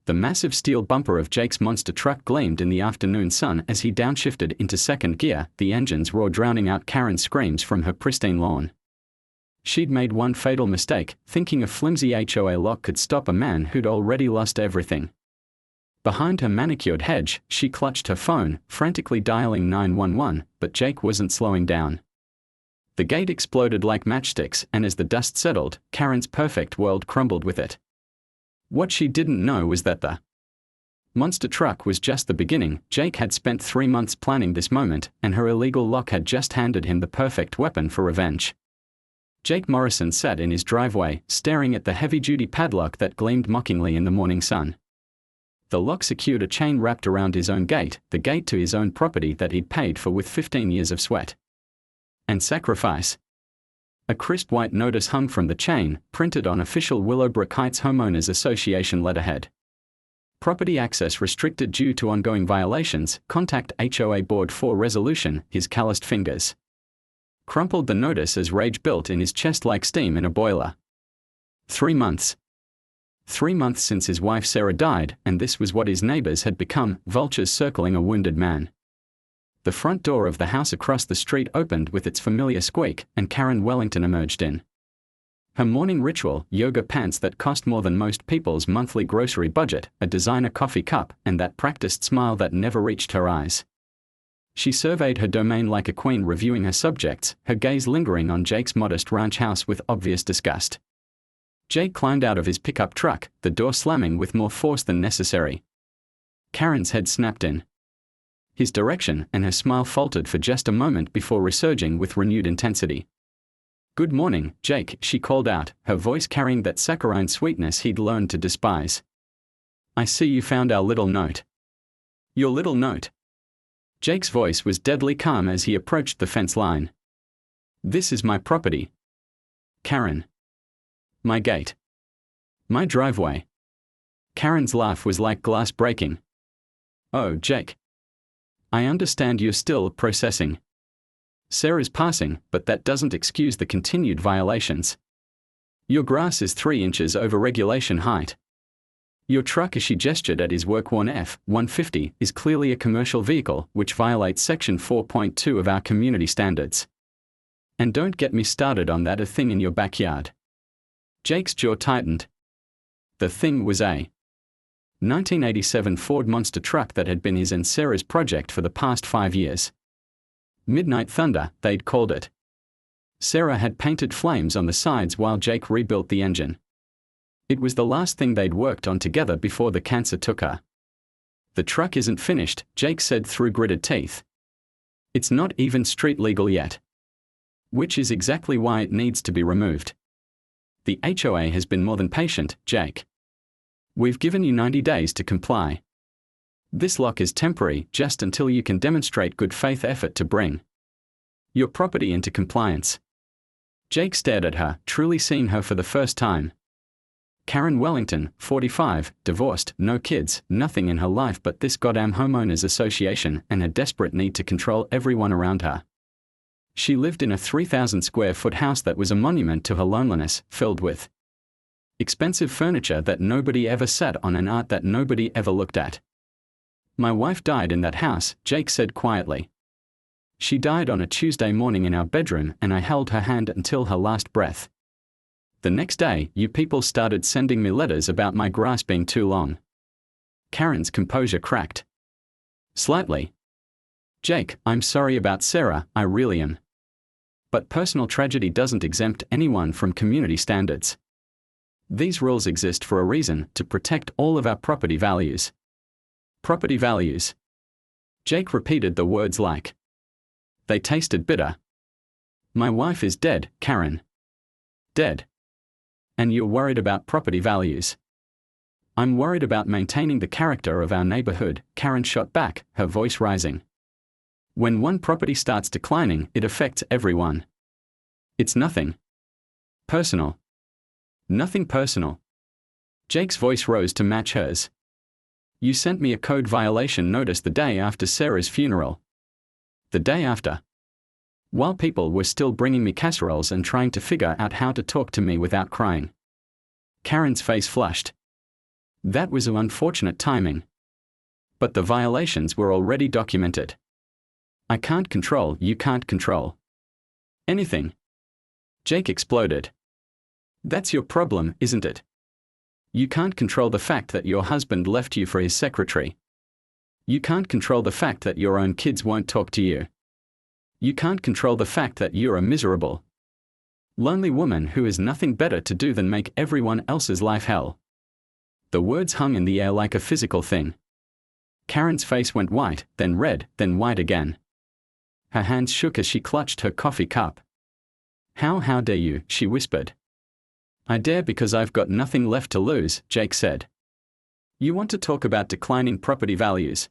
The massive steel bumper of Jake's monster truck gleamed in the afternoon sun as he downshifted into second gear, the engine's roar drowning out Karen's screams from her pristine lawn. She'd made one fatal mistake, thinking a flimsy HOA lock could stop a man who'd already lost everything. Behind her manicured hedge, she clutched her phone, frantically dialing 911, but Jake wasn't slowing down. The gate exploded like matchsticks, and as the dust settled, Karen's perfect world crumbled with it. What she didn't know was that the monster truck was just the beginning. Jake had spent 3 months planning this moment, and her illegal lock had just handed him the perfect weapon for revenge. Jake Morrison sat in his driveway, staring at the heavy-duty padlock that gleamed mockingly in the morning sun. The lock secured a chain wrapped around his own gate, the gate to his own property that he'd paid for with 15 years of sweat and sacrifice. A crisp white notice hung from the chain, printed on official Willowbrook Heights Homeowners Association letterhead. Property access restricted due to ongoing violations. Contact HOA board for resolution. His calloused fingers crumpled the notice as rage built in his chest like steam in a boiler. 3 months. 3 months since his wife Sarah died, and this was what his neighbors had become, vultures circling a wounded man. The front door of the house across the street opened with its familiar squeak, and Karen Wellington emerged in her morning ritual, yoga pants that cost more than most people's monthly grocery budget, a designer coffee cup, and that practiced smile that never reached her eyes. She surveyed her domain like a queen reviewing her subjects, her gaze lingering on Jake's modest ranch house with obvious disgust. Jake climbed out of his pickup truck, the door slamming with more force than necessary. Karen's head snapped in his direction, and her smile faltered for just a moment before resurging with renewed intensity. "Good morning, Jake," she called out, her voice carrying that saccharine sweetness he'd learned to despise. "I see you found our little note." "Your little note?" Jake's voice was deadly calm as he approached the fence line. "This is my property, Karen. My gate. My driveway." Karen's laugh was like glass breaking. "Oh, Jake. I understand you're still processing Sarah's passing, but that doesn't excuse the continued violations. Your grass is 3 inches over regulation height. Your truck," as she gestured at his work-worn F-150, "is clearly a commercial vehicle, which violates Section 4.2 of our community standards. And don't get me started on that thing in your backyard." Jake's jaw tightened. The thing was a 1987 Ford monster truck that had been his and Sarah's project for the past 5 years. Midnight Thunder, they'd called it. Sarah had painted flames on the sides while Jake rebuilt the engine. It was the last thing they'd worked on together before the cancer took her. "The truck isn't finished," Jake said through gritted teeth. "It's not even street legal yet. Which is exactly why it needs to be removed. The HOA has been more than patient, Jake. We've given you 90 days to comply. This lock is temporary, just until you can demonstrate good faith effort to bring your property into compliance." Jake stared at her, truly seeing her for the first time. Karen Wellington, 45, divorced, no kids, nothing in her life but this goddamn homeowners association and a desperate need to control everyone around her. She lived in a 3,000 square foot house that was a monument to her loneliness, filled with expensive furniture that nobody ever sat on and art that nobody ever looked at. "My wife died in that house," Jake said quietly. "She died on a Tuesday morning in our bedroom, and I held her hand until her last breath. The next day, you people started sending me letters about my grass being too long." Karen's composure cracked slightly. "Jake, I'm sorry about Sarah, I really am. But personal tragedy doesn't exempt anyone from community standards. These rules exist for a reason, to protect all of our property values." "Property values." Jake repeated the words like they tasted bitter. "My wife is dead, Karen. Dead. And you're worried about property values." "I'm worried about maintaining the character of our neighborhood," Karen shot back, her voice rising. "When one property starts declining, it affects everyone. It's nothing personal." "Nothing personal." Jake's voice rose to match hers. "You sent me a code violation notice the day after Sarah's funeral." "The day after?" "While people were still bringing me casseroles and trying to figure out how to talk to me without crying." Karen's face flushed. That was unfortunate timing. But the violations were already documented. I can't control, you can't control anything. Jake exploded. That's your problem, isn't it? You can't control the fact that your husband left you for his secretary. You can't control the fact that your own kids won't talk to you. You can't control the fact that you're a miserable, lonely woman who has nothing better to do than make everyone else's life hell. The words hung in the air like a physical thing. Karen's face went white, then red, then white again. Her hands shook as she clutched her coffee cup. How dare you, she whispered. I dare because I've got nothing left to lose, Jake said. You want to talk about declining property values?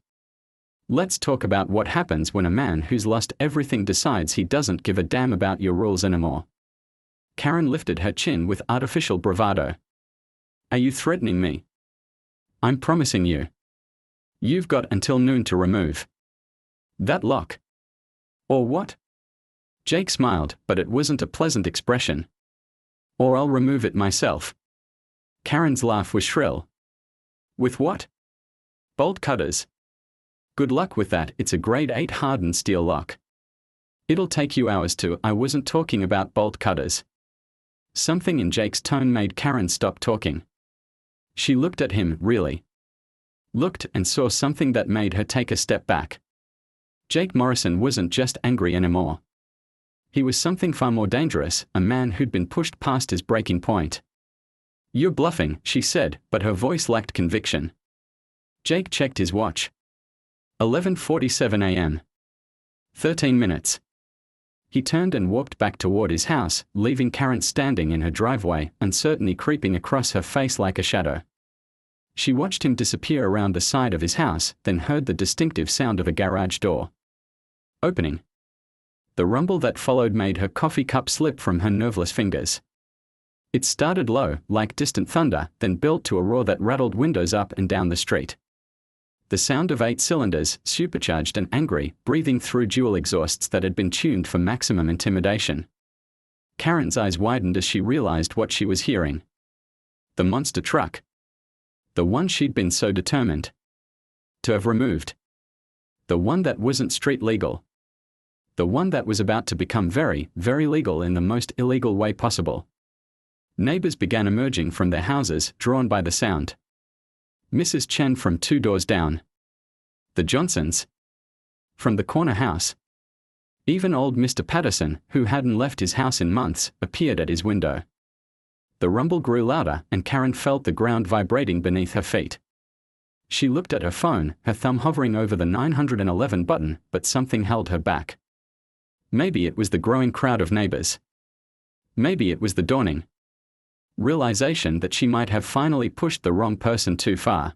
Let's talk about what happens when a man who's lost everything decides he doesn't give a damn about your rules anymore. Karen lifted her chin with artificial bravado. Are you threatening me? I'm promising you. You've got until noon to remove that lock. Or what? Jake smiled, but it wasn't a pleasant expression. Or I'll remove it myself. Karen's laugh was shrill. With what? Bolt cutters. Good luck with that, it's a grade 8 hardened steel lock. It'll take you hours to. I wasn't talking about bolt cutters. Something in Jake's tone made Karen stop talking. She looked at him, really. Looked and saw something that made her take a step back. Jake Morrison wasn't just angry anymore. He was something far more dangerous, a man who'd been pushed past his breaking point. You're bluffing, she said, but her voice lacked conviction. Jake checked his watch. 11:47 a.m. 13 minutes. He turned and walked back toward his house, leaving Karen standing in her driveway, uncertainty creeping across her face like a shadow. She watched him disappear around the side of his house, then heard the distinctive sound of a garage door opening. The rumble that followed made her coffee cup slip from her nerveless fingers. It started low, like distant thunder, then built to a roar that rattled windows up and down the street. The sound of 8 cylinders, supercharged and angry, breathing through dual exhausts that had been tuned for maximum intimidation. Karen's eyes widened as she realized what she was hearing. The monster truck. The one she'd been so determined to have removed. The one that wasn't street legal. The one that was about to become very, very legal in the most illegal way possible. Neighbors began emerging from their houses, drawn by the sound. Mrs. Chen from 2 doors down. The Johnsons from the corner house. Even old Mr. Patterson, who hadn't left his house in months, appeared at his window. The rumble grew louder, and Karen felt the ground vibrating beneath her feet. She looked at her phone, her thumb hovering over the 911 button, but something held her back. Maybe it was the growing crowd of neighbors. Maybe it was the dawning realization that she might have finally pushed the wrong person too far.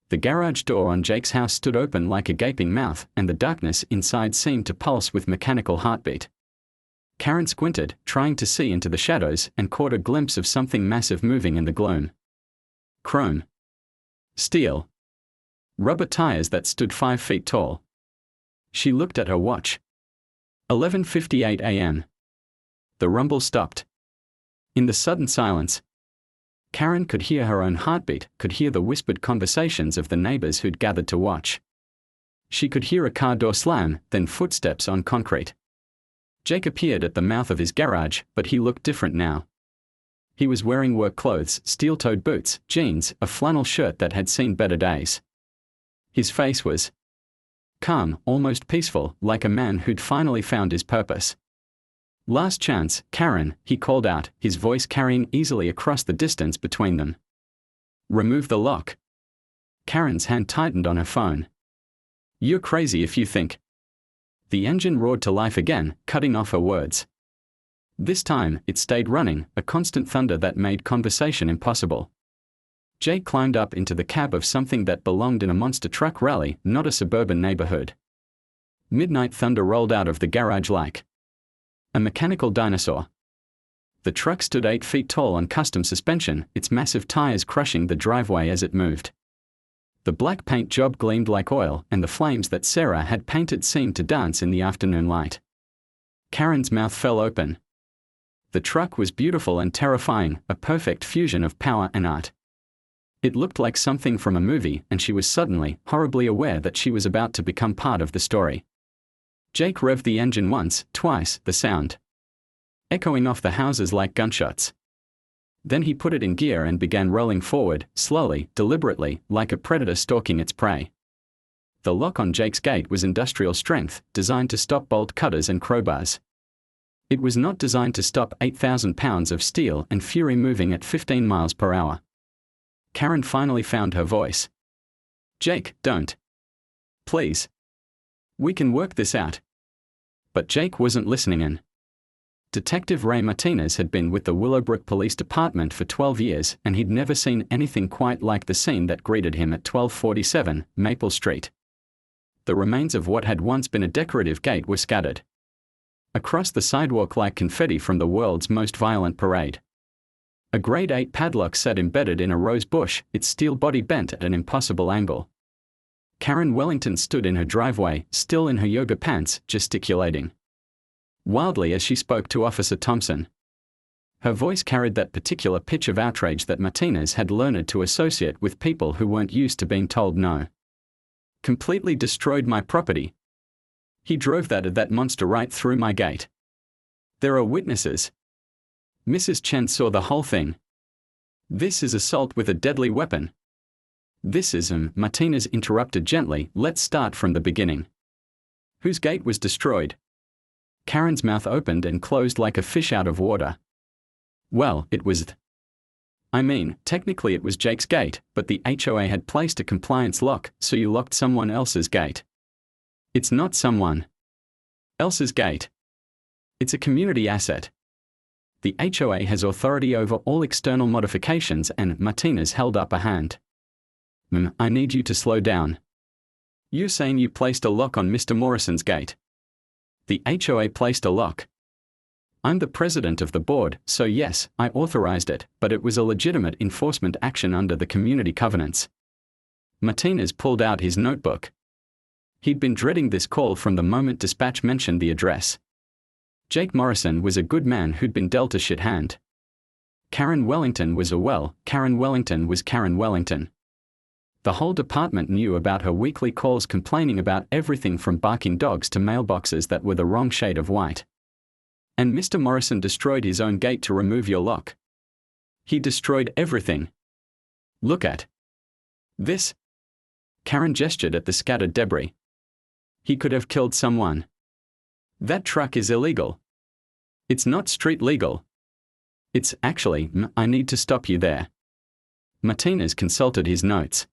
The garage door on Jake's house stood open like a gaping mouth, and the darkness inside seemed to pulse with mechanical heartbeat. Karen squinted, trying to see into the shadows, and caught a glimpse of something massive moving in the gloom. Chrome. Steel. Rubber tires that stood 5 feet tall. She looked at her watch. 11:58 a.m. The rumble stopped. In the sudden silence, Karen could hear her own heartbeat, could hear the whispered conversations of the neighbors who'd gathered to watch. She could hear a car door slam, then footsteps on concrete. Jake appeared at the mouth of his garage, but he looked different now. He was wearing work clothes, steel-toed boots, jeans, a flannel shirt that had seen better days. His face was calm, almost peaceful, like a man who'd finally found his purpose. Last chance, Karen, he called out, his voice carrying easily across the distance between them. Remove the lock. Karen's hand tightened on her phone. You're crazy if you think. The engine roared to life again, cutting off her words. This time, it stayed running, a constant thunder that made conversation impossible. Jake climbed up into the cab of something that belonged in a monster truck rally, not a suburban neighborhood. Midnight thunder rolled out of the garage like a mechanical dinosaur. The truck stood 8 feet tall on custom suspension, its massive tires crushing the driveway as it moved. The black paint job gleamed like oil, and the flames that Sarah had painted seemed to dance in the afternoon light. Karen's mouth fell open. The truck was beautiful and terrifying, a perfect fusion of power and art. It looked like something from a movie, and she was suddenly, horribly aware that she was about to become part of the story. Jake revved the engine once, twice, the sound echoing off the houses like gunshots. Then he put it in gear and began rolling forward, slowly, deliberately, like a predator stalking its prey. The lock on Jake's gate was industrial strength, designed to stop bolt cutters and crowbars. It was not designed to stop 8,000 pounds of steel and fury moving at 15 miles per hour. Karen finally found her voice. "Jake, don't. Please. We can work this out." But Jake wasn't listening in. Detective Ray Martinez had been with the Willowbrook Police Department for 12 years, and he'd never seen anything quite like the scene that greeted him at 1247 Maple Street. The remains of what had once been a decorative gate were scattered across the sidewalk like confetti from the world's most violent parade. A grade 8 padlock sat embedded in a rose bush, its steel body bent at an impossible angle. Karen Wellington stood in her driveway, still in her yoga pants, gesticulating wildly as she spoke to Officer Thompson. Her voice carried that particular pitch of outrage that Martinez had learned to associate with people who weren't used to being told no. "Completely destroyed my property. He drove that monster right through my gate. There are witnesses. Mrs. Chen saw the whole thing. This is assault with a deadly weapon." "This is Martinez interrupted gently. "Let's start from the beginning. Whose gate was destroyed?" Karen's mouth opened and closed like a fish out of water. "Well, it was technically it was Jake's gate, but the HOA had placed a compliance lock, so you locked someone else's gate." "It's not someone else's gate. It's a community asset. The HOA has authority over all external modifications," and Martinez held up a hand. "I need you to slow down. You're saying you placed a lock on Mr. Morrison's gate?" "The HOA placed a lock. I'm the president of the board, so yes, I authorized it, but it was a legitimate enforcement action under the community covenants." Martinez pulled out his notebook. He'd been dreading this call from the moment dispatch mentioned the address. Jake Morrison was a good man who'd been dealt a shit hand. Karen Wellington was Karen Wellington was Karen Wellington. The whole department knew about her weekly calls complaining about everything from barking dogs to mailboxes that were the wrong shade of white. "And Mr. Morrison destroyed his own gate to remove your lock. He destroyed everything. Look at this." Karen gestured at the scattered debris. "He could have killed someone. That truck is illegal. It's not street legal. It's actually, I need to stop you there." Martinez consulted his notes.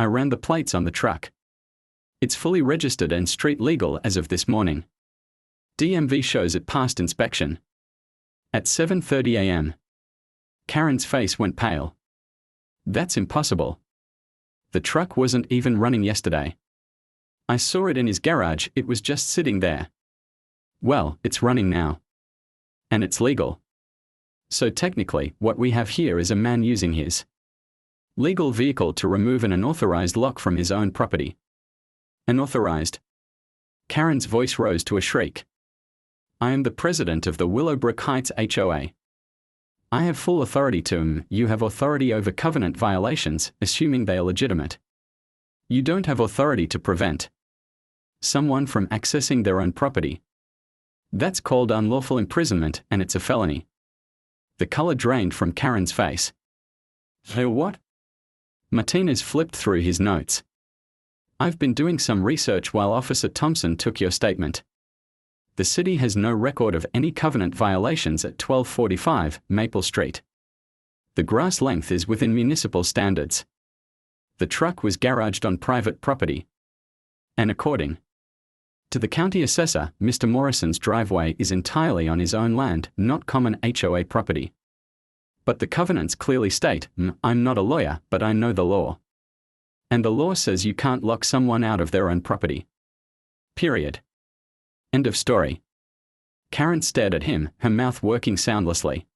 "I ran the plates on the truck. It's fully registered and street legal as of this morning. DMV shows it passed inspection. At 7:30 a.m. Karen's face went pale. "That's impossible. The truck wasn't even running yesterday. I saw it in his garage, it was just sitting there." "Well, it's running now. And it's legal. So technically, what we have here is a man using his legal vehicle to remove an unauthorized lock from his own property." "Unauthorized?" Karen's voice rose to a shriek. "I am the president of the Willowbrook Heights HOA. I have full authority to You have authority over covenant violations, assuming they are legitimate. You don't have authority to prevent someone from accessing their own property. That's called unlawful imprisonment, and it's a felony." The color drained from Karen's face. "What?" Martinez flipped through his notes. "I've been doing some research while Officer Thompson took your statement. The city has no record of any covenant violations at 1245 Maple Street. The grass length is within municipal standards. The truck was garaged on private property. And according to the county assessor, Mr. Morrison's driveway is entirely on his own land, not common HOA property. But the covenants clearly state, I'm not a lawyer, but I know the law. And the law says you can't lock someone out of their own property. Period. End of story." Karen stared at him, her mouth working soundlessly.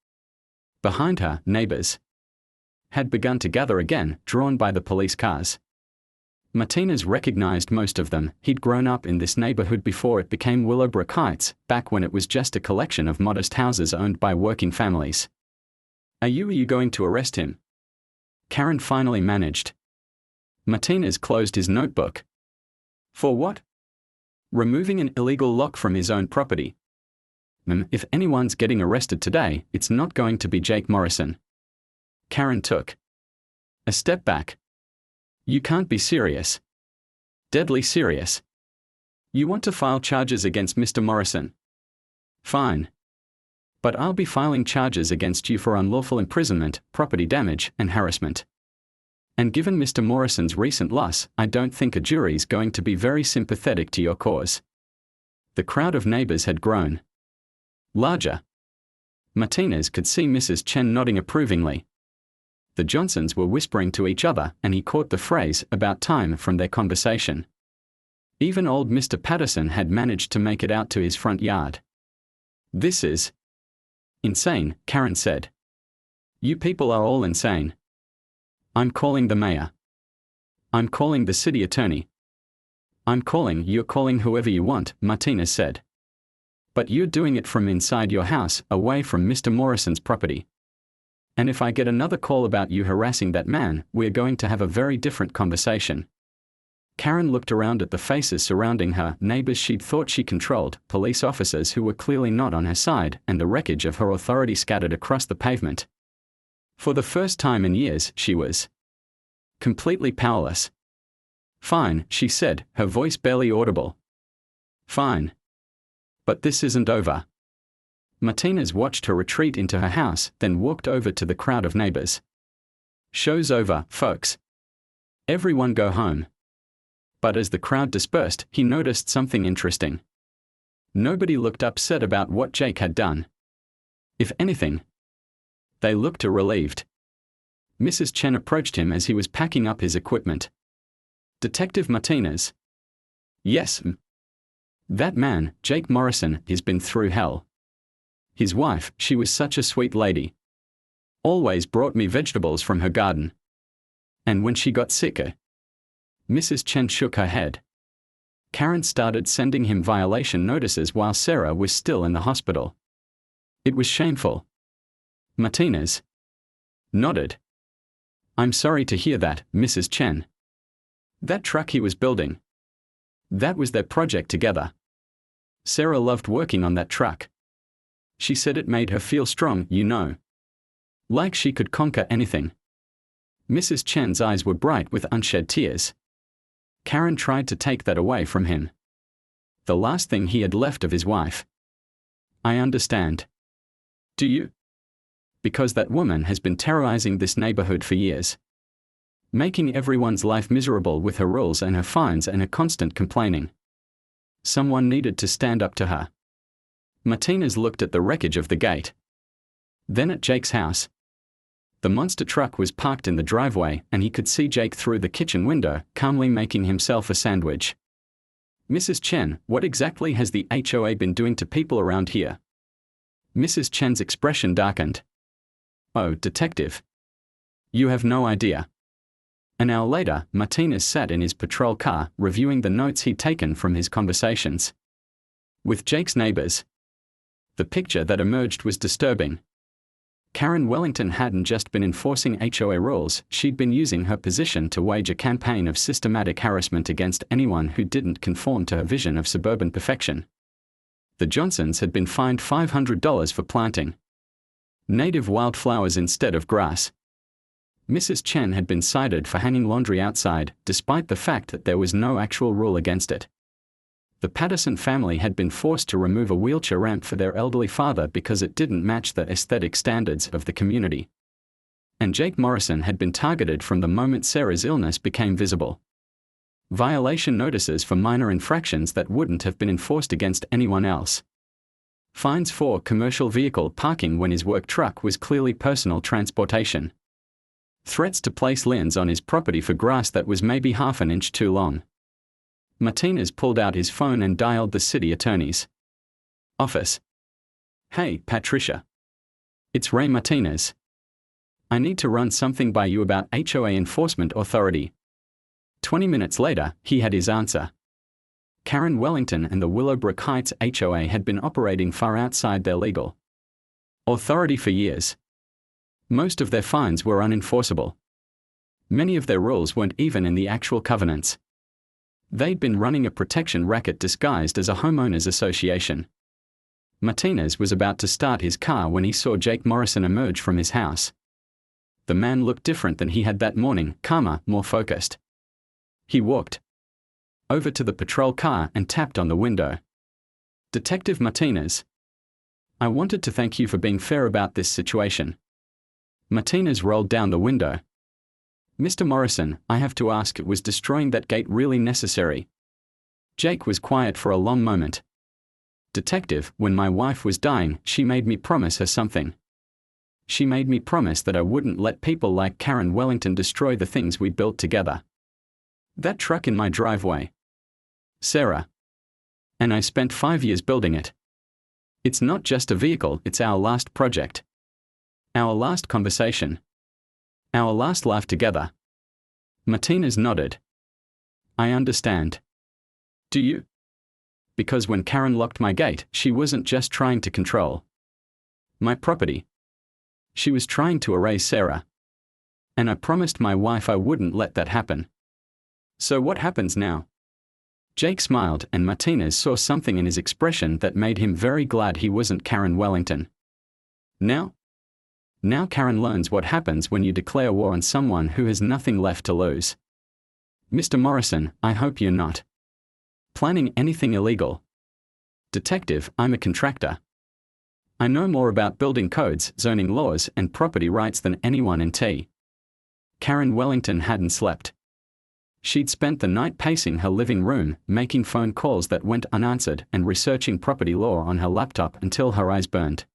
Behind her, neighbors had begun to gather again, drawn by the police cars. Martinez recognized most of them. He'd grown up in this neighborhood before it became Willowbrook Heights, back when it was just a collection of modest houses owned by working families. Are you going to arrest him?" Karen finally managed. Martinez closed his notebook. For what? Removing an illegal lock from his own property. If anyone's getting arrested today, it's not going to be Jake Morrison. Karen took a step back. You can't be serious. Deadly serious. You want to file charges against Mr. Morrison? Fine. But I'll be filing charges against you for unlawful imprisonment, property damage, and harassment. And given Mr. Morrison's recent loss, I don't think a jury's going to be very sympathetic to your cause. The crowd of neighbors had grown larger. Martinez could see Mrs. Chen nodding approvingly. The Johnsons were whispering to each other, and he caught the phrase "about time" from their conversation. Even old Mr. Patterson had managed to make it out to his front yard. This is insane, Karen said. You people are all insane. I'm calling the mayor. I'm calling the city attorney. You're calling whoever you want, Martinez said. But you're doing it from inside your house, away from Mr. Morrison's property. And if I get another call about you harassing that man, we're going to have a very different conversation. Karen looked around at the faces surrounding her, neighbors she'd thought she controlled, police officers who were clearly not on her side, and the wreckage of her authority scattered across the pavement. For the first time in years, she was completely powerless. Fine, she said, her voice barely audible. Fine. But this isn't over. Martinez watched her retreat into her house, then walked over to the crowd of neighbors. Show's over, folks. Everyone go home. But as the crowd dispersed, he noticed something interesting. Nobody looked upset about what Jake had done. If anything, they looked relieved. Mrs. Chen approached him as he was packing up his equipment. Detective Martinez. Yes. That man, Jake Morrison, has been through hell. His wife, she was such a sweet lady. Always brought me vegetables from her garden. And when she got sicker, Mrs. Chen shook her head. Karen started sending him violation notices while Sarah was still in the hospital. It was shameful. Martinez nodded. I'm sorry to hear that, Mrs. Chen. That truck he was building, that was their project together. Sarah loved working on that truck. She said it made her feel strong, you know. Like she could conquer anything. Mrs. Chen's eyes were bright with unshed tears. Karen tried to take that away from him. The last thing he had left of his wife. I understand. Do you? Because that woman has been terrorizing this neighborhood for years. Making everyone's life miserable with her rules and her fines and her constant complaining. Someone needed to stand up to her. Martinez looked at the wreckage of the gate. Then at Jake's house. The monster truck was parked in the driveway, and he could see Jake through the kitchen window, calmly making himself a sandwich. Mrs. Chen, what exactly has the HOA been doing to people around here? Mrs. Chen's expression darkened. Oh, detective. You have no idea. An hour later, Martinez sat in his patrol car, reviewing the notes he'd taken from his conversations with Jake's neighbors. The picture that emerged was disturbing. Karen Wellington hadn't just been enforcing HOA rules, she'd been using her position to wage a campaign of systematic harassment against anyone who didn't conform to her vision of suburban perfection. The Johnsons had been fined $500 for planting native wildflowers instead of grass. Mrs. Chen had been cited for hanging laundry outside, despite the fact that there was no actual rule against it. The Patterson family had been forced to remove a wheelchair ramp for their elderly father because it didn't match the aesthetic standards of the community. And Jake Morrison had been targeted from the moment Sarah's illness became visible. Violation notices for minor infractions that wouldn't have been enforced against anyone else. Fines for commercial vehicle parking when his work truck was clearly personal transportation. Threats to place liens on his property for grass that was maybe half an inch too long. Martinez pulled out his phone and dialed the city attorney's office. Hey, Patricia. It's Ray Martinez. I need to run something by you about HOA Enforcement Authority. 20 minutes later, he had his answer. Karen Wellington and the Willowbrook Heights HOA had been operating far outside their legal authority for years. Most of their fines were unenforceable. Many of their rules weren't even in the actual covenants. They'd been running a protection racket disguised as a homeowners association. Martinez was about to start his car when he saw Jake Morrison emerge from his house. The man looked different than he had that morning, calmer, more focused. He walked over to the patrol car and tapped on the window. "Detective Martinez, I wanted to thank you for being fair about this situation." Martinez rolled down the window. "Mr. Morrison, I have to ask, was destroying that gate really necessary?" Jake was quiet for a long moment. "Detective, when my wife was dying, she made me promise her something. She made me promise that I wouldn't let people like Karen Wellington destroy the things we built together. That truck in my driveway, Sarah. And I spent 5 years building it. It's not just a vehicle, it's our last project. Our last conversation. Our last life together." Martinez nodded. "I understand. Do you? Because when Karen locked my gate, she wasn't just trying to control my property. She was trying to erase Sarah. And I promised my wife I wouldn't let that happen. So what happens now?" Jake smiled, and Martinez saw something in his expression that made him very glad he wasn't Karen Wellington. Now Karen learns what happens when you declare war on someone who has nothing left to lose. "Mr. Morrison, I hope you're not planning anything illegal." "Detective, I'm a contractor. I know more about building codes, zoning laws, and property rights than anyone in T." Karen Wellington hadn't slept. She'd spent the night pacing her living room, making phone calls that went unanswered, and researching property law on her laptop until her eyes burned.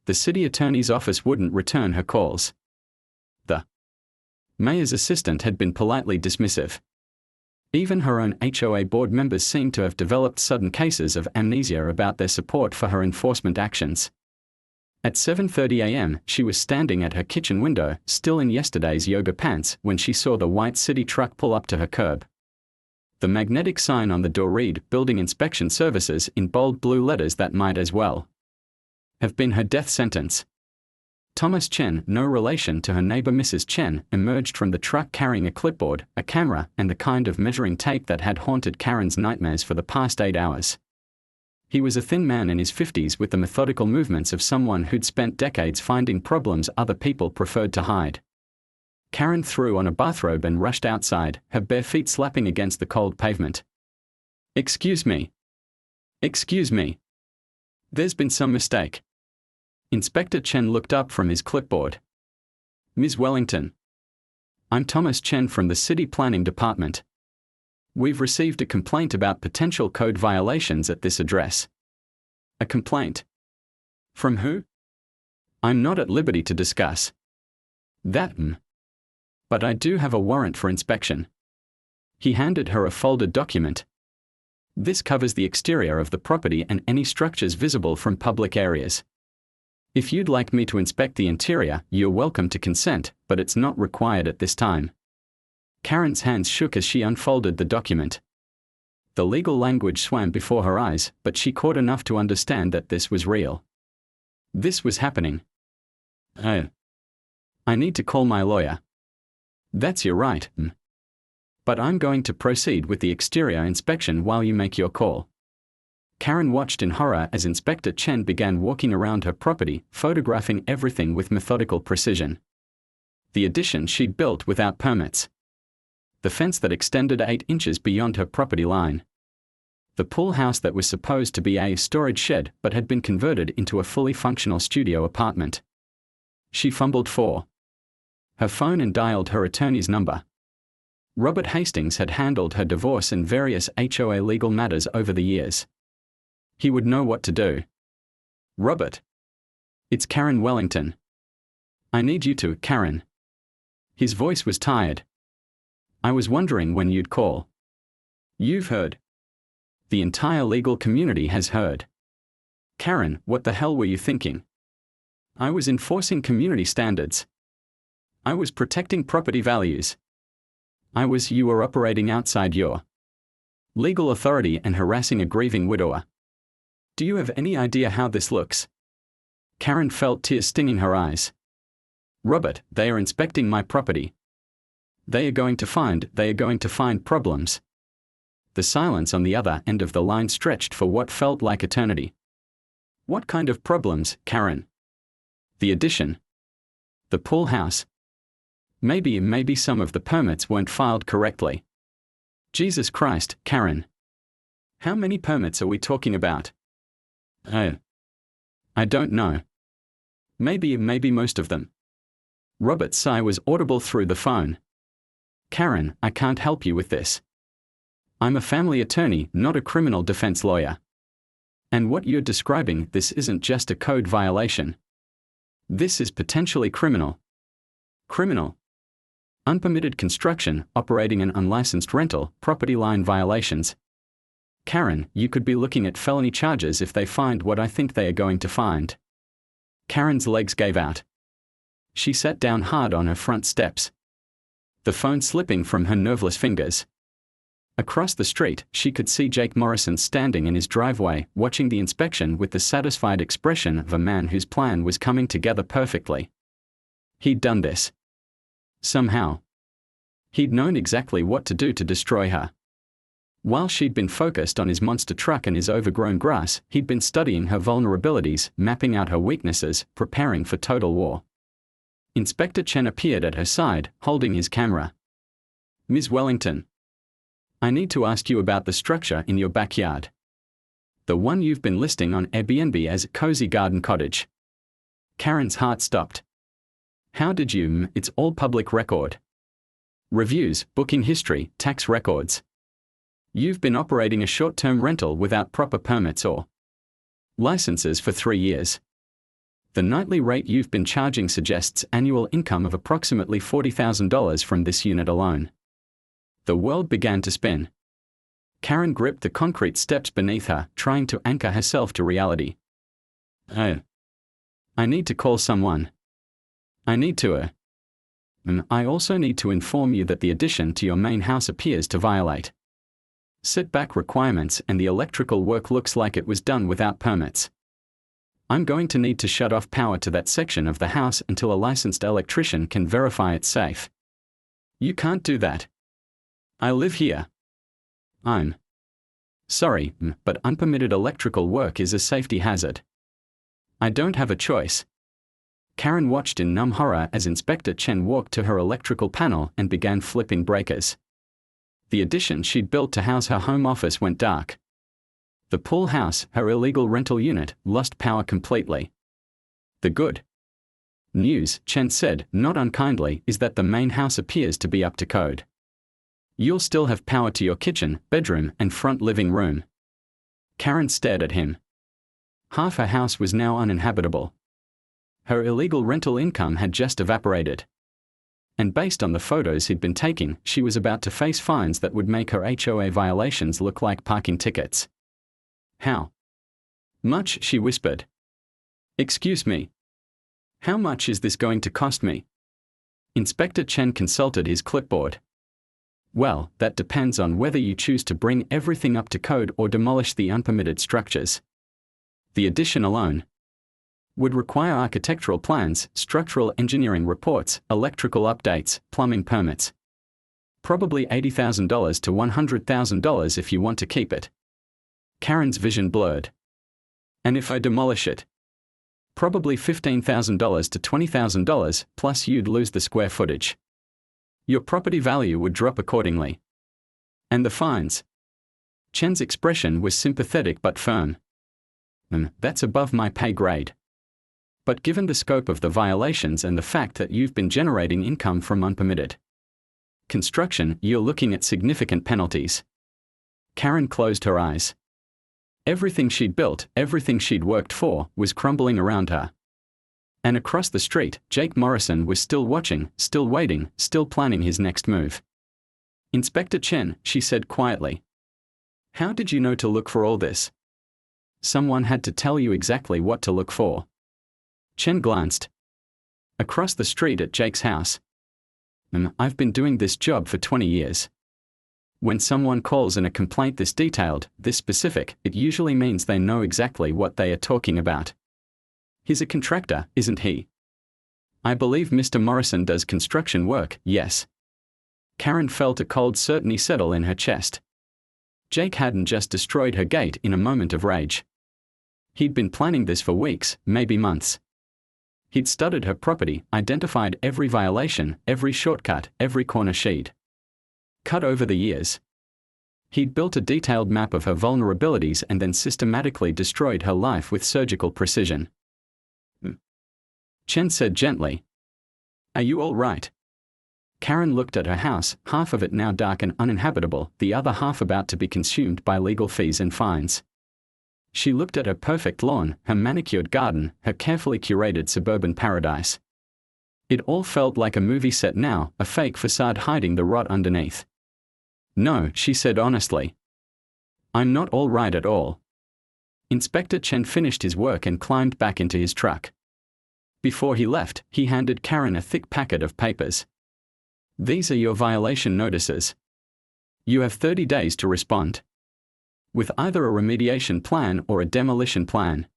The city attorney's office wouldn't return her calls. The mayor's assistant had been politely dismissive. Even her own HOA board members seemed to have developed sudden cases of amnesia about their support for her enforcement actions. At 7:30 a.m., she was standing at her kitchen window, still in yesterday's yoga pants, when she saw the white city truck pull up to her curb. The magnetic sign on the door read, "Building Inspection Services," in bold blue letters that might as well have been her death sentence. Thomas Chen, no relation to her neighbor Mrs. Chen, emerged from the truck carrying a clipboard, a camera, and the kind of measuring tape that had haunted Karen's nightmares for the past 8 hours. He was a thin man in his 50s with the methodical movements of someone who'd spent decades finding problems other people preferred to hide. Karen threw on a bathrobe and rushed outside, her bare feet slapping against the cold pavement. Excuse me. There's been some mistake." Inspector Chen looked up from his clipboard. "Ms. Wellington. I'm Thomas Chen from the City Planning Department. We've received a complaint about potential code violations at this address." "A complaint? From who?" "I'm not at liberty to discuss that, but I do have a warrant for inspection." He handed her a folded document. "This covers the exterior of the property and any structures visible from public areas. If you'd like me to inspect the interior, you're welcome to consent, but it's not required at this time." Karen's hands shook as she unfolded the document. The legal language swam before her eyes, but she caught enough to understand that this was real. This was happening. "Oh. I need to call my lawyer." "That's your right, but I'm going to proceed with the exterior inspection while you make your call." Karen watched in horror as Inspector Chen began walking around her property, photographing everything with methodical precision. The addition she'd built without permits. The fence that extended 8 inches beyond her property line. The pool house that was supposed to be a storage shed but had been converted into a fully functional studio apartment. She fumbled for her phone and dialed her attorney's number. Robert Hastings had handled her divorce and various HOA legal matters over the years. He would know what to do. "Robert. It's Karen Wellington. I need you to, Karen." His voice was tired. "I was wondering when you'd call." "You've heard. The entire legal community has heard." "Karen, what the hell were you thinking?" "I was enforcing community standards. I was protecting property values. You were operating outside your legal authority and harassing a grieving widower. Do you have any idea how this looks?" Karen felt tears stinging her eyes. "Robert, they are inspecting my property. They are going to find problems. The silence on the other end of the line stretched for what felt like eternity. What kind of problems, Karen? The addition? The pool house? Maybe some of the permits weren't filed correctly. Jesus Christ, Karen. How many permits are we talking about? Oh. I don't know. Maybe most of them. Robert's sigh was audible through the phone. Karen, I can't help you with this. I'm a family attorney, not a criminal defense lawyer. And what you're describing, this isn't just a code violation. This is potentially criminal. Criminal. Unpermitted construction, operating an unlicensed rental, property line violations. Karen, you could be looking at felony charges if they find what I think they are going to find. Karen's legs gave out. She sat down hard on her front steps, the phone slipping from her nerveless fingers. Across the street, she could see Jake Morrison standing in his driveway, watching the inspection with the satisfied expression of a man whose plan was coming together perfectly. He'd done this. Somehow. He'd known exactly what to do to destroy her. While she'd been focused on his monster truck and his overgrown grass, he'd been studying her vulnerabilities, mapping out her weaknesses, preparing for total war. Inspector Chen appeared at her side, holding his camera. Ms. Wellington. I need to ask you about the structure in your backyard. The one you've been listing on Airbnb as a cozy garden cottage. Karen's heart stopped. How did you? It's all public record. Reviews, booking history, tax records. You've been operating a short-term rental without proper permits or licenses for 3 years. The nightly rate you've been charging suggests annual income of approximately $40,000 from this unit alone. The world began to spin. Karen gripped the concrete steps beneath her, trying to anchor herself to reality. Oh. I need to call someone. I need to. I also need to inform you that the addition to your main house appears to violate setback requirements and the electrical work looks like it was done without permits. I'm going to need to shut off power to that section of the house until a licensed electrician can verify it's safe. You can't do that. I live here. I'm sorry, but unpermitted electrical work is a safety hazard. I don't have a choice. Karen watched in numb horror as Inspector Chen walked to her electrical panel and began flipping breakers. The addition she'd built to house her home office went dark. The pool house, her illegal rental unit, lost power completely. The good news, Chen said, not unkindly, is that the main house appears to be up to code. You'll still have power to your kitchen, bedroom, and front living room. Karen stared at him. Half her house was now uninhabitable. Her illegal rental income had just evaporated. And based on the photos he'd been taking, she was about to face fines that would make her HOA violations look like parking tickets. How much? She whispered. Excuse me. How much is this going to cost me? Inspector Chen consulted his clipboard. Well, that depends on whether you choose to bring everything up to code or demolish the unpermitted structures. The addition alone would require architectural plans, structural engineering reports, electrical updates, plumbing permits. Probably $80,000 to $100,000 if you want to keep it. Karen's vision blurred. And if I demolish it? Probably $15,000 to $20,000, plus you'd lose the square footage. Your property value would drop accordingly. And the fines? Chen's expression was sympathetic but firm. That's above my pay grade. But given the scope of the violations and the fact that you've been generating income from unpermitted construction, you're looking at significant penalties. Karen closed her eyes. Everything she'd built, everything she'd worked for, was crumbling around her. And across the street, Jake Morrison was still watching, still waiting, still planning his next move. Inspector Chen, she said quietly. How did you know to look for all this? Someone had to tell you exactly what to look for. Chen glanced across the street at Jake's house. I've been doing this job for 20 years. When someone calls in a complaint this detailed, this specific, it usually means they know exactly what they are talking about. He's a contractor, isn't he? I believe Mr. Morrison does construction work, yes. Karen felt a cold certainty settle in her chest. Jake hadn't just destroyed her gate in a moment of rage. He'd been planning this for weeks, maybe months. He'd studied her property, identified every violation, every shortcut, every corner she'd cut over the years. He'd built a detailed map of her vulnerabilities and then systematically destroyed her life with surgical precision. Chen said gently, "Are you all right?" Karen looked at her house, half of it now dark and uninhabitable, the other half about to be consumed by legal fees and fines. She looked at her perfect lawn, her manicured garden, her carefully curated suburban paradise. It all felt like a movie set now, a fake facade hiding the rot underneath. "No," she said honestly. "I'm not all right at all." Inspector Chen finished his work and climbed back into his truck. Before he left, he handed Karen a thick packet of papers. "These are your violation notices. You have 30 days to respond with either a remediation plan or a demolition plan.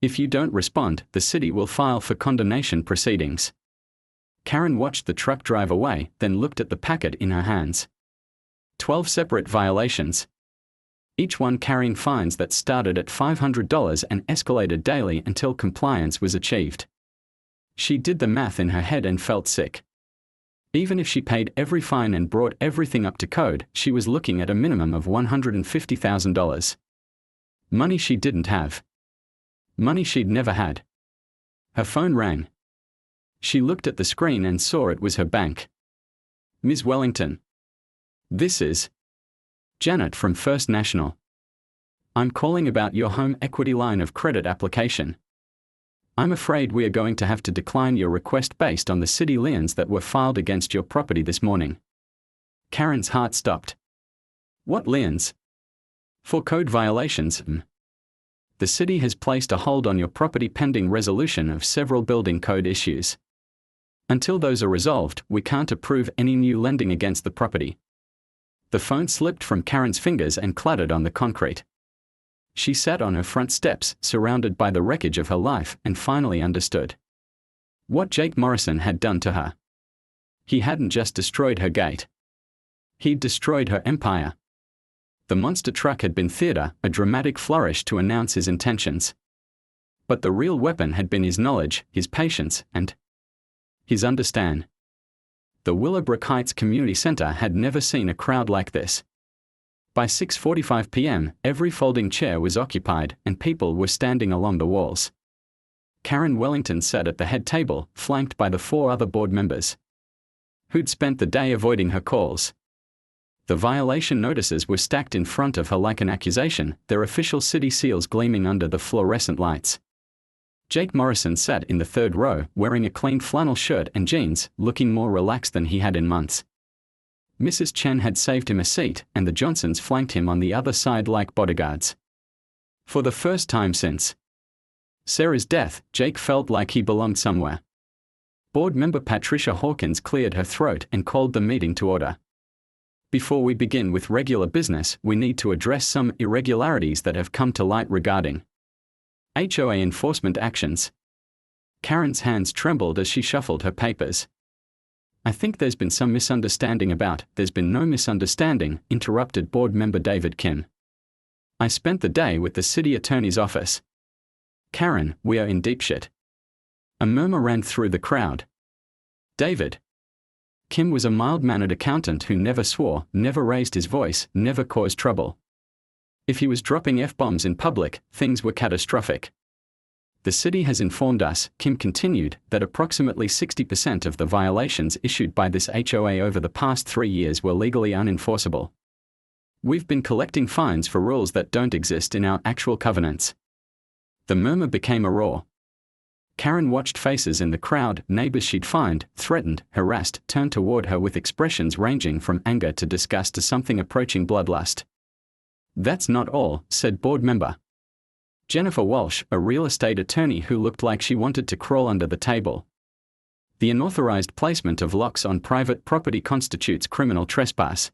If you don't respond, the city will file for condemnation proceedings." Karen watched the truck drive away, then looked at the packet in her hands. 12 separate violations. Each one carrying fines that started at $500 and escalated daily until compliance was achieved. She did the math in her head and felt sick. Even if she paid every fine and brought everything up to code, she was looking at a minimum of $150,000. Money she didn't have. Money she'd never had. Her phone rang. She looked at the screen and saw it was her bank. "Ms. Wellington. This is Janet from First National. I'm calling about your home equity line of credit application. I'm afraid we are going to have to decline your request based on the city liens that were filed against your property this morning." Karen's heart stopped. "What liens?" "For code violations. The city has placed a hold on your property pending resolution of several building code issues. Until those are resolved, we can't approve any new lending against the property." The phone slipped from Karen's fingers and clattered on the concrete. She sat on her front steps, surrounded by the wreckage of her life, and finally understood what Jake Morrison had done to her. He hadn't just destroyed her gate. He'd destroyed her empire. The monster truck had been theater, a dramatic flourish to announce his intentions. But the real weapon had been his knowledge, his patience, and his understand. The Willowbrook Heights Community Center had never seen a crowd like this. By 6:45 p.m., every folding chair was occupied and people were standing along the walls. Karen Wellington sat at the head table, flanked by the 4 other board members who'd spent the day avoiding her calls. The violation notices were stacked in front of her like an accusation, their official city seals gleaming under the fluorescent lights. Jake Morrison sat in the 3rd row, wearing a clean flannel shirt and jeans, looking more relaxed than he had in months. Mrs. Chen had saved him a seat, and the Johnsons flanked him on the other side like bodyguards. For the first time since Sarah's death, Jake felt like he belonged somewhere. Board member Patricia Hawkins cleared her throat and called the meeting to order. "Before we begin with regular business, we need to address some irregularities that have come to light regarding HOA enforcement actions." Karen's hands trembled as she shuffled her papers. "I think there's been some misunderstanding about." "There's been no misunderstanding," interrupted board member David Kim. "I spent the day with the city attorney's office." "Karen, we are in deep shit." A murmur ran through the crowd. David. Kim was a mild-mannered accountant who never swore, never raised his voice, never caused trouble. If he was dropping F-bombs in public, things were catastrophic. "The city has informed us," Kim continued, "that approximately 60% of the violations issued by this HOA over the past 3 years were legally unenforceable. We've been collecting fines for rules that don't exist in our actual covenants." The murmur became a roar. Karen watched faces in the crowd, neighbors she'd fined, threatened, harassed, turn toward her with expressions ranging from anger to disgust to something approaching bloodlust. "That's not all," said board member Jennifer Walsh, a real estate attorney who looked like she wanted to crawl under the table. "The unauthorized placement of locks on private property constitutes criminal trespass.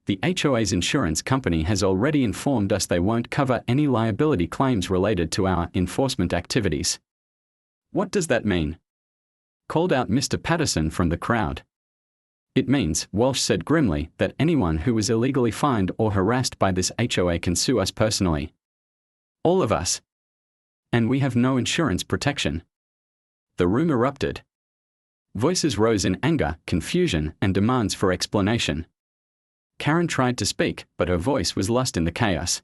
The HOA's insurance company has already informed us they won't cover any liability claims related to our enforcement activities." "What does that mean?" called out Mr. Patterson from the crowd. It means, Walsh said grimly, that anyone who was illegally fined or harassed by this HOA can sue us personally. All of us. And we have no insurance protection. The room erupted. Voices rose in anger, confusion, and demands for explanation. Karen tried to speak, but her voice was lost in the chaos.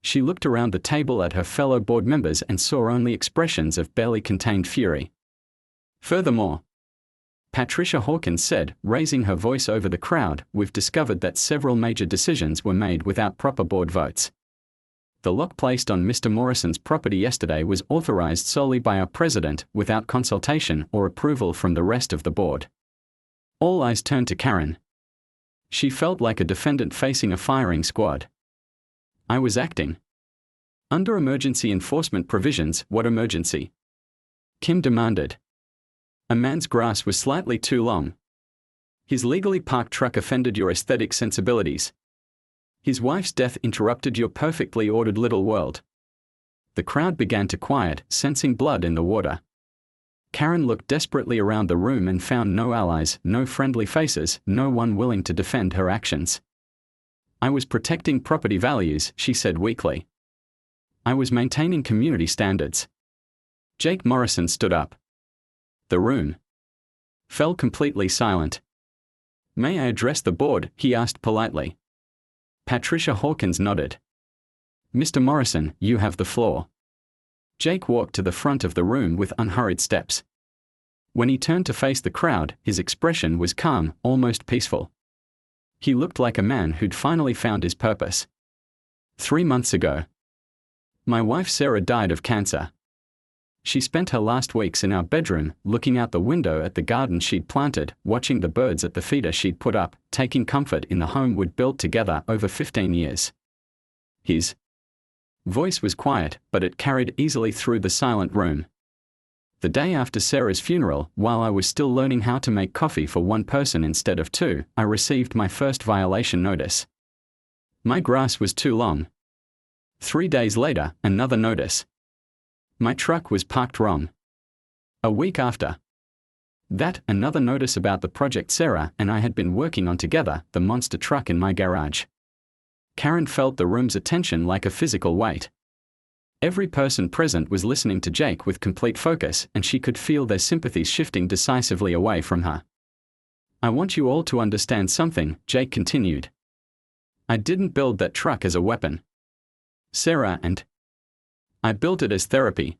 She looked around the table at her fellow board members and saw only expressions of barely contained fury. Furthermore, Patricia Hawkins said, raising her voice over the crowd, we've discovered that several major decisions were made without proper board votes. The lock placed on Mr. Morrison's property yesterday was authorized solely by our president, without consultation or approval from the rest of the board. All eyes turned to Karen. She felt like a defendant facing a firing squad. I was acting under emergency enforcement provisions. What emergency? Kim demanded. A man's grass was slightly too long. His legally parked truck offended your aesthetic sensibilities. His wife's death interrupted your perfectly ordered little world. The crowd began to quiet, sensing blood in the water. Karen looked desperately around the room and found no allies, no friendly faces, no one willing to defend her actions. I was protecting property values, she said weakly. I was maintaining community standards. Jake Morrison stood up. The room fell completely silent. May I address the board? He asked politely. Patricia Hawkins nodded. Mr. Morrison, you have the floor. Jake walked to the front of the room with unhurried steps. When he turned to face the crowd, his expression was calm, almost peaceful. He looked like a man who'd finally found his purpose. 3 months ago, my wife Sarah died of cancer. She spent her last weeks in our bedroom, looking out the window at the garden she'd planted, watching the birds at the feeder she'd put up, taking comfort in the home we'd built together over 15 years. His voice was quiet, but it carried easily through the silent room. The day after Sarah's funeral, while I was still learning how to make coffee for one person instead of two, I received my first violation notice. My grass was too long. 3 days later, another notice. My truck was parked wrong. A week after that, another notice about the project Sarah and I had been working on together, the monster truck in my garage. Karen felt the room's attention like a physical weight. Every person present was listening to Jake with complete focus, and she could feel their sympathies shifting decisively away from her. I want you all to understand something, Jake continued. I didn't build that truck as a weapon. Sarah and I built it as therapy.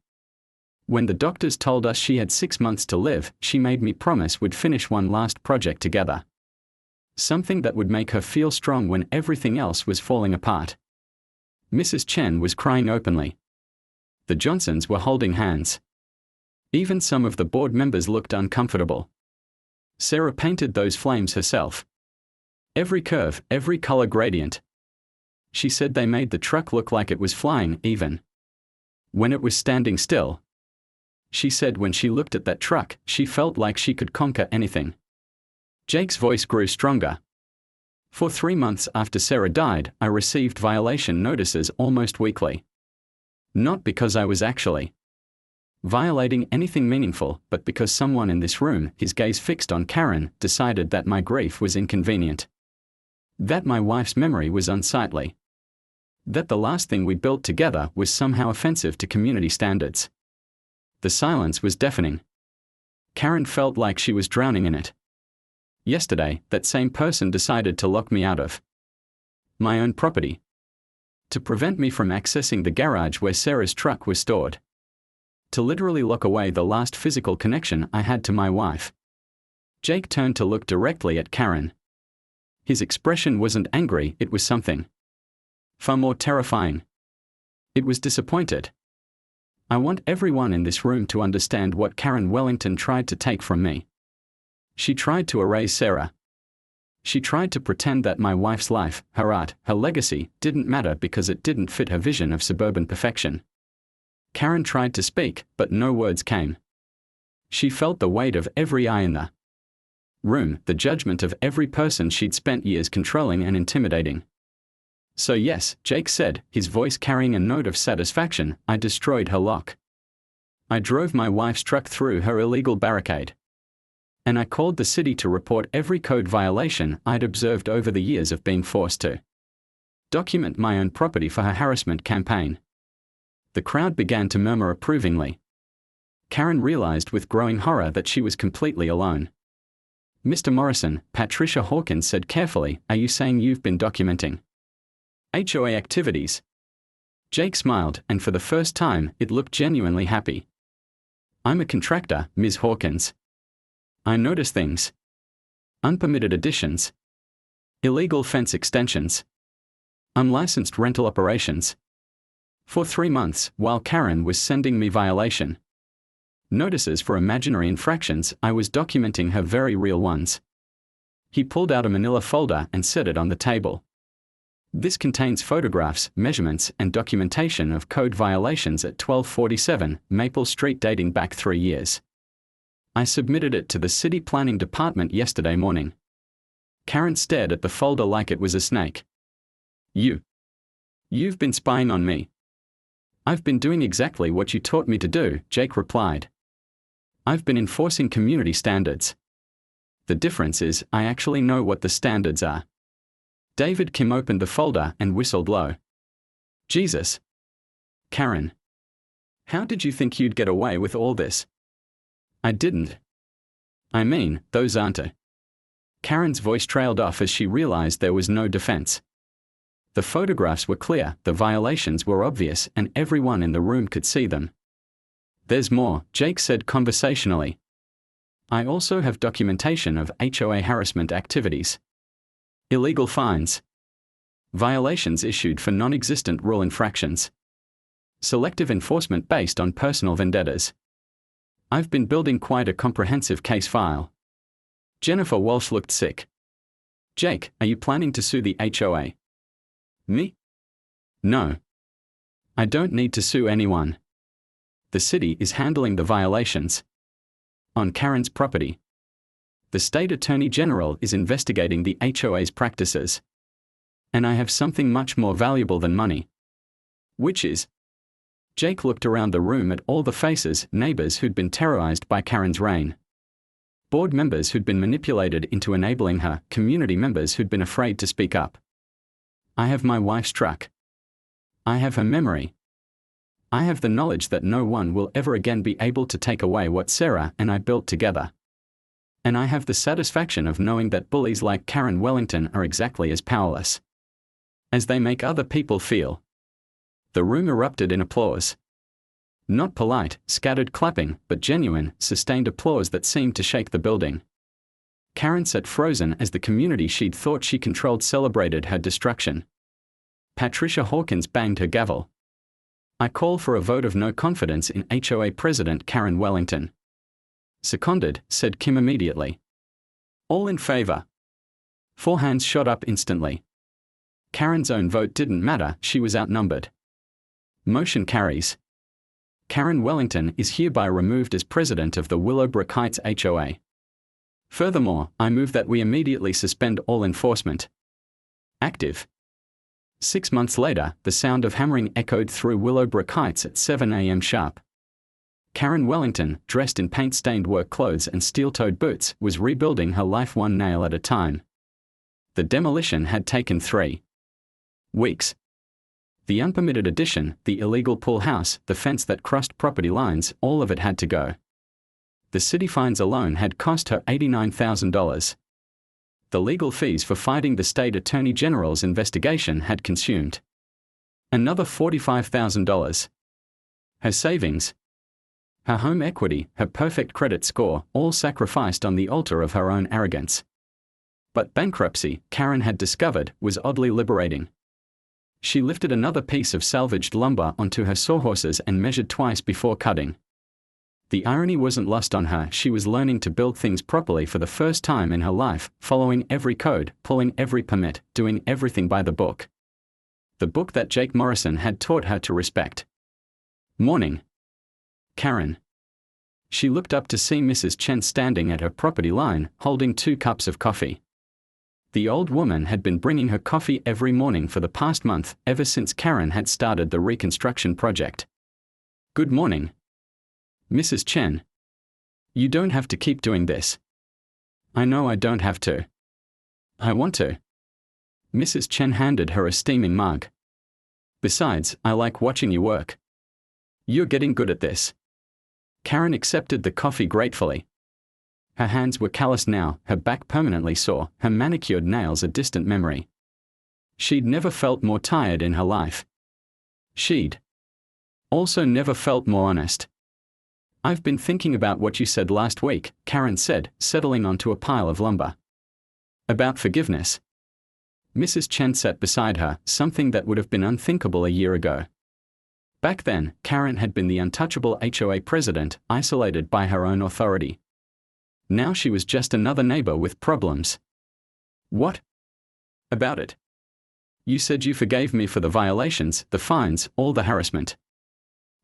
When the doctors told us she had 6 months to live, she made me promise we'd finish one last project together. Something that would make her feel strong when everything else was falling apart. Mrs. Chen was crying openly. The Johnsons were holding hands. Even some of the board members looked uncomfortable. Sarah painted those flames herself. Every curve, every color gradient. She said they made the truck look like it was flying, even when it was standing still. She said when she looked at that truck, she felt like she could conquer anything. Jake's voice grew stronger. For 3 months after Sarah died, I received violation notices almost weekly. Not because I was actually violating anything meaningful, but because someone in this room, his gaze fixed on Karen, decided that my grief was inconvenient. That my wife's memory was unsightly. That the last thing we built together was somehow offensive to community standards. The silence was deafening. Karen felt like she was drowning in it. Yesterday, that same person decided to lock me out of my own property, to prevent me from accessing the garage where Sarah's truck was stored, to literally lock away the last physical connection I had to my wife. Jake turned to look directly at Karen. His expression wasn't angry, it was something far more terrifying. It was disappointed. I want everyone in this room to understand what Karen Wellington tried to take from me. She tried to erase Sarah. She tried to pretend that my wife's life, her art, her legacy, didn't matter because it didn't fit her vision of suburban perfection. Karen tried to speak, but no words came. She felt the weight of every eye in the room, the judgment of every person she'd spent years controlling and intimidating. So yes, Jake said, his voice carrying a note of satisfaction, I destroyed her lock. I drove my wife's truck through her illegal barricade. And I called the city to report every code violation I'd observed over the years of being forced to document my own property for her harassment campaign. The crowd began to murmur approvingly. Karen realized with growing horror that she was completely alone. Mr. Morrison, Patricia Hawkins said carefully, "Are you saying you've been documenting HOA activities?" Jake smiled, and for the first time, it looked genuinely happy. "I'm a contractor, Ms. Hawkins. I notice things. Unpermitted additions. Illegal fence extensions. Unlicensed rental operations." For 3 months, while Karen was sending me violation notices for imaginary infractions, I was documenting her very real ones. He pulled out a manila folder and set it on the table. "This contains photographs, measurements, and documentation of code violations at 1247 Maple Street dating back 3 years. I submitted it to the city planning department yesterday morning." Karen stared at the folder like it was a snake. You've been spying on me." "I've been doing exactly what you taught me to do," Jake replied. "I've been enforcing community standards. The difference is, I actually know what the standards are." David Kim opened the folder and whistled low. "Jesus. Karen. How did you think you'd get away with all this?" "I didn't. I mean, those aren't a..." Karen's voice trailed off as she realized there was no defense. The photographs were clear, the violations were obvious, and everyone in the room could see them. "There's more," Jake said conversationally. "I also have documentation of HOA harassment activities. Illegal fines. Violations issued for non-existent rule infractions. Selective enforcement based on personal vendettas. I've been building quite a comprehensive case file." Jennifer Walsh looked sick. "Jake, are you planning to sue the HOA?" "Me? No. I don't need to sue anyone. The city is handling the violations on Karen's property. The state attorney general is investigating the HOA's practices. And I have something much more valuable than money." "Which is?" Jake looked around the room at all the faces, neighbors who'd been terrorized by Karen's reign. Board members who'd been manipulated into enabling her, community members who'd been afraid to speak up. "I have my wife's truck. I have her memory. I have the knowledge that no one will ever again be able to take away what Sarah and I built together. And I have the satisfaction of knowing that bullies like Karen Wellington are exactly as powerless as they make other people feel." The room erupted in applause. Not polite, scattered clapping, but genuine, sustained applause that seemed to shake the building. Karen sat frozen as the community she'd thought she controlled celebrated her destruction. Patricia Hawkins banged her gavel. "I call for a vote of no confidence in HOA President Karen Wellington." "Seconded," said Kim immediately. "All in favor?" 4 hands shot up instantly. Karen's own vote didn't matter, she was outnumbered. Motion carries. Karen Wellington is hereby removed as president of the Willowbrook Heights HOA. Furthermore, I move that we immediately suspend all enforcement. Active. 6 months later, the sound of hammering echoed through Willowbrook Heights at 7 a.m. sharp. Karen Wellington, dressed in paint-stained work clothes and steel-toed boots, was rebuilding her life one nail at a time. The demolition had taken 3 weeks. The unpermitted addition, the illegal pool house, the fence that crossed property lines, all of it had to go. The city fines alone had cost her $89,000. The legal fees for fighting the state attorney general's investigation had consumed another $45,000. Her savings, her home equity, her perfect credit score, all sacrificed on the altar of her own arrogance. But bankruptcy, Karen had discovered, was oddly liberating. She lifted another piece of salvaged lumber onto her sawhorses and measured twice before cutting. The irony wasn't lost on her, she was learning to build things properly for the first time in her life, following every code, pulling every permit, doing everything by the book. The book that Jake Morrison had taught her to respect. Morning. Karen. She looked up to see Mrs. Chen standing at her property line, holding 2 cups of coffee. The old woman had been bringing her coffee every morning for the past month, ever since Karen had started the reconstruction project. "Good morning, Mrs. Chen. You don't have to keep doing this." I know I don't have to. I want to. Mrs. Chen handed her a steaming mug. Besides, I like watching you work. You're getting good at this. Karen accepted the coffee gratefully. Her hands were calloused now, her back permanently sore, her manicured nails a distant memory. She'd never felt more tired in her life. She'd also never felt more honest. I've been thinking about what you said last week, Karen said, settling onto a pile of lumber. About forgiveness. Mrs. Chen sat beside her, something that would have been unthinkable a year ago. Back then, Karen had been the untouchable HOA president, isolated by her own authority. Now she was just another neighbor with problems. What about it? You said you forgave me for the violations, the fines, all the harassment.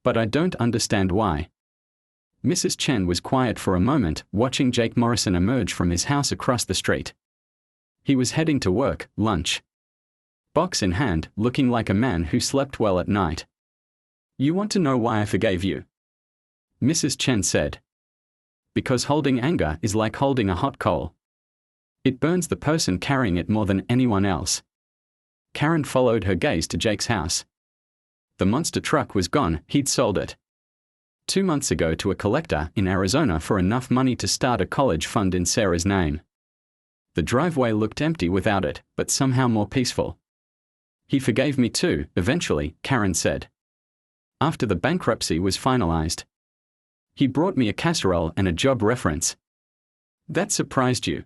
But I don't understand why. Mrs. Chen was quiet for a moment, watching Jake Morrison emerge from his house across the street. He was heading to work, lunch box in hand, looking like a man who slept well at night. You want to know why I forgave you? Mrs. Chen said. Because holding anger is like holding a hot coal. It burns the person carrying it more than anyone else. Karen followed her gaze to Jake's house. The monster truck was gone, he'd sold it 2 months ago to a collector in Arizona for enough money to start a college fund in Sarah's name. The driveway looked empty without it, but somehow more peaceful. He forgave me too, eventually, Karen said. After the bankruptcy was finalized. He brought me a casserole and a job reference. That surprised you.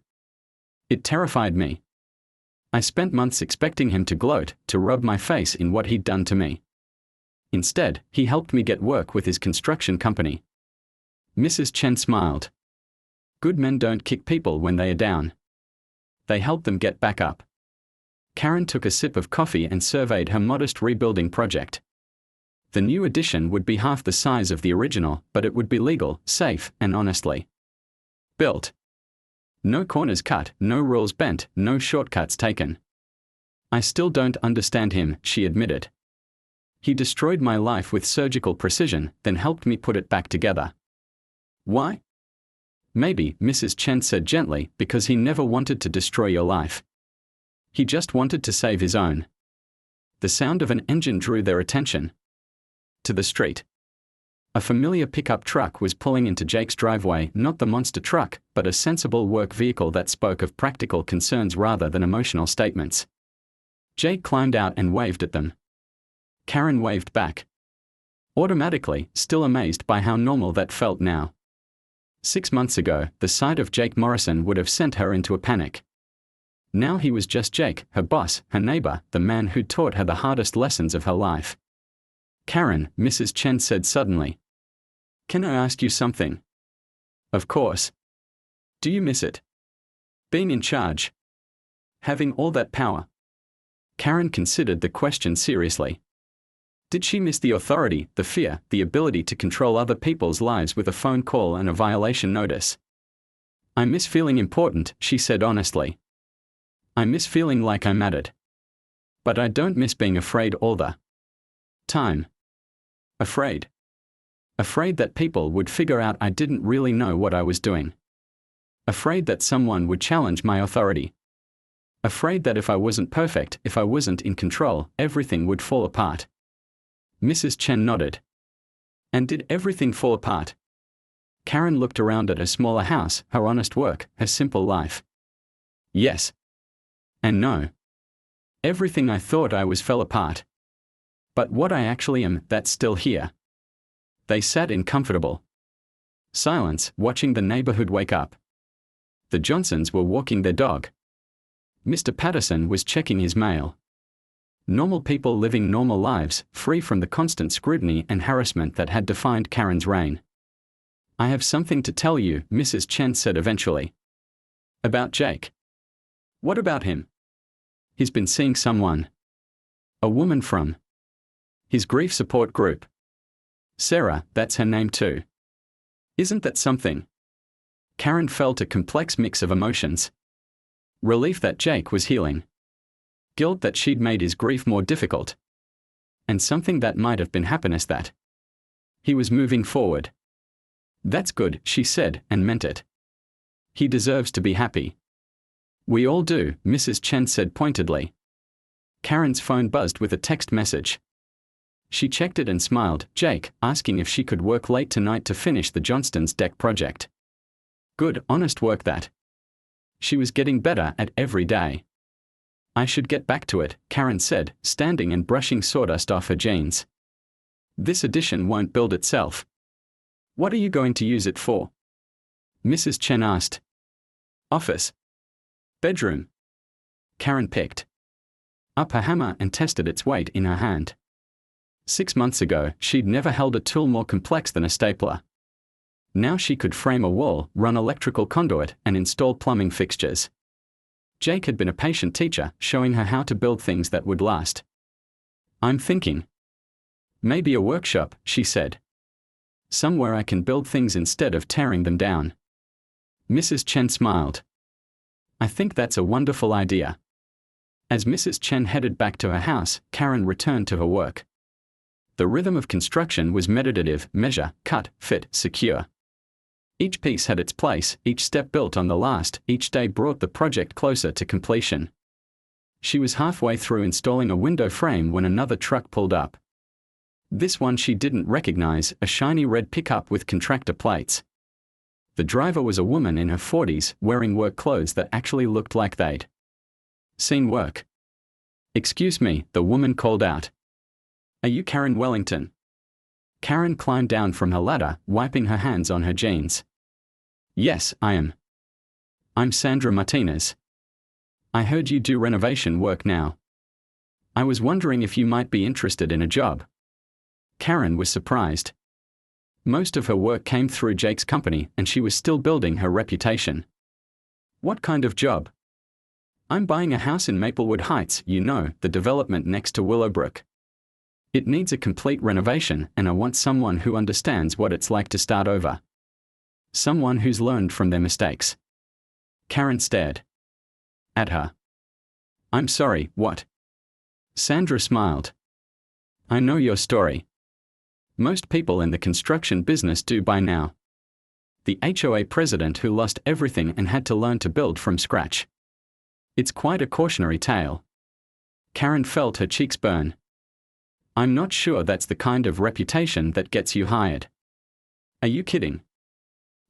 It terrified me. I spent months expecting him to gloat, to rub my face in what he'd done to me. Instead, he helped me get work with his construction company. Mrs. Chen smiled. Good men don't kick people when they are down. They help them get back up. Karen took a sip of coffee and surveyed her modest rebuilding project. The new addition would be half the size of the original, but it would be legal, safe, and honestly built. No corners cut, no rules bent, no shortcuts taken. I still don't understand him, she admitted. He destroyed my life with surgical precision, then helped me put it back together. Why? Maybe, Mrs. Chen said gently, because he never wanted to destroy your life. He just wanted to save his own. The sound of an engine drew their attention. To the street. A familiar pickup truck was pulling into Jake's driveway, not the monster truck, but a sensible work vehicle that spoke of practical concerns rather than emotional statements. Jake climbed out and waved at them. Karen waved back. Automatically, still amazed by how normal that felt now. 6 months ago, the sight of Jake Morrison would have sent her into a panic. Now he was just Jake, her boss, her neighbor, the man who'd taught her the hardest lessons of her life. Karen, Mrs. Chen said suddenly. Can I ask you something? Of course. Do you miss it? Being in charge? Having all that power? Karen considered the question seriously. Did she miss the authority, the fear, the ability to control other people's lives with a phone call and a violation notice? I miss feeling important, she said honestly. I miss feeling like I mattered. But I don't miss being afraid all the time. Afraid. Afraid that people would figure out I didn't really know what I was doing. Afraid that someone would challenge my authority. Afraid that if I wasn't perfect, if I wasn't in control, everything would fall apart. Mrs. Chen nodded. And did everything fall apart? Karen looked around at her smaller house, her honest work, her simple life. Yes. And no. Everything I thought I was fell apart. But what I actually am, that's still here. They sat in comfortable silence, watching the neighborhood wake up. The Johnsons were walking their dog. Mr. Patterson was checking his mail. Normal people living normal lives, free from the constant scrutiny and harassment that had defined Karen's reign. I have something to tell you, Mrs. Chen said eventually. About Jake. What about him? He's been seeing someone. A woman from his grief support group. Sarah, that's her name too. Isn't that something? Karen felt a complex mix of emotions. Relief that Jake was healing. Guilt that she'd made his grief more difficult. And something that might have been happiness that he was moving forward. That's good, she said, and meant it. He deserves to be happy. We all do, Mrs. Chen said pointedly. Karen's phone buzzed with a text message. She checked it and smiled. Jake, asking if she could work late tonight to finish the Johnstons' deck project. Good, honest work that. She was getting better at every day. I should get back to it, Karen said, standing and brushing sawdust off her jeans. This addition won't build itself. What are you going to use it for? Mrs. Chen asked. Office. Bedroom. Karen picked up her hammer and tested its weight in her hand. 6 months ago, she'd never held a tool more complex than a stapler. Now she could frame a wall, run electrical conduit, and install plumbing fixtures. Jake had been a patient teacher, showing her how to build things that would last. I'm thinking. Maybe a workshop, she said. Somewhere I can build things instead of tearing them down. Mrs. Chen smiled. I think that's a wonderful idea. As Mrs. Chen headed back to her house, Karen returned to her work. The rhythm of construction was meditative: measure, cut, fit, secure. Each piece had its place, each step built on the last, each day brought the project closer to completion. She was halfway through installing a window frame when another truck pulled up. This one she didn't recognize, a shiny red pickup with contractor plates. The driver was a woman in her 40s, wearing work clothes that actually looked like they'd seen work. Excuse me, the woman called out. Are you Karen Wellington? Karen climbed down from her ladder, wiping her hands on her jeans. Yes, I am. I'm Sandra Martinez. I heard you do renovation work now. I was wondering if you might be interested in a job. Karen was surprised. Most of her work came through Jake's company, and she was still building her reputation. What kind of job? I'm buying a house in Maplewood Heights, you know, the development next to Willowbrook. It needs a complete renovation, and I want someone who understands what it's like to start over. Someone who's learned from their mistakes. Karen stared at her. I'm sorry, what? Sandra smiled. I know your story. Most people in the construction business do by now. The HOA president who lost everything and had to learn to build from scratch. It's quite a cautionary tale. Karen felt her cheeks burn. I'm not sure that's the kind of reputation that gets you hired. Are you kidding?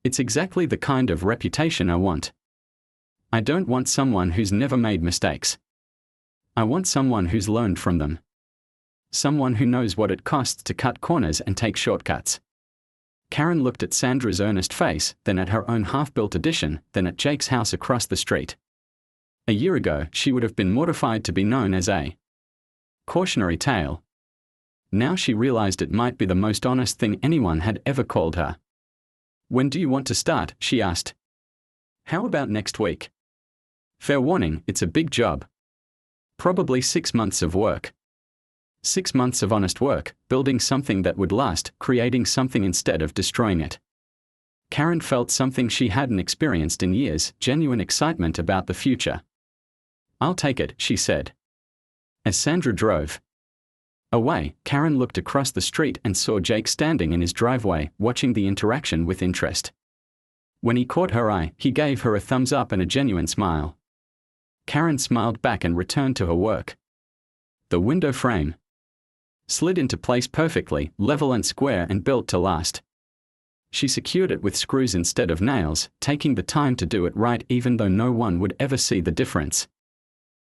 It's exactly the kind of reputation I want. I don't want someone who's never made mistakes. I want someone who's learned from them. Someone who knows what it costs to cut corners and take shortcuts. Karen looked at Sandra's earnest face, then at her own half-built addition, then at Jake's house across the street. A year ago, she would have been mortified to be known as a cautionary tale. Now she realized it might be the most honest thing anyone had ever called her. When do you want to start? She asked. How about next week? Fair warning, it's a big job. Probably 6 months of work. 6 months of honest work, building something that would last, creating something instead of destroying it. Karen felt something she hadn't experienced in years, genuine excitement about the future. I'll take it, she said. As Sandra drove away, Karen looked across the street and saw Jake standing in his driveway, watching the interaction with interest. When he caught her eye, he gave her a thumbs up and a genuine smile. Karen smiled back and returned to her work. The window frame slid into place perfectly, level and square and built to last. She secured it with screws instead of nails, taking the time to do it right even though no one would ever see the difference.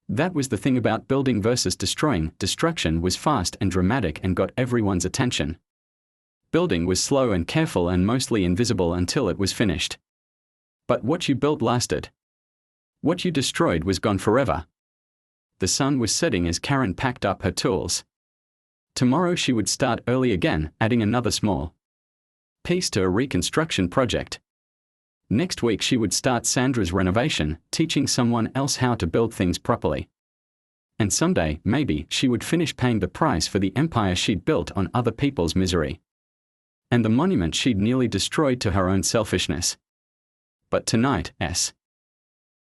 That was the thing about building versus destroying. Destruction was fast and dramatic and got everyone's attention. Building was slow and careful and mostly invisible until it was finished. But what you built lasted. What you destroyed was gone forever. The sun was setting as Karen packed up her tools. Tomorrow she would start early again, adding another small piece to a reconstruction project. Next week she would start Sandra's renovation, teaching someone else how to build things properly. And someday, maybe, she would finish paying the price for the empire she'd built on other people's misery. And the monument she'd nearly destroyed to her own selfishness. But tonight,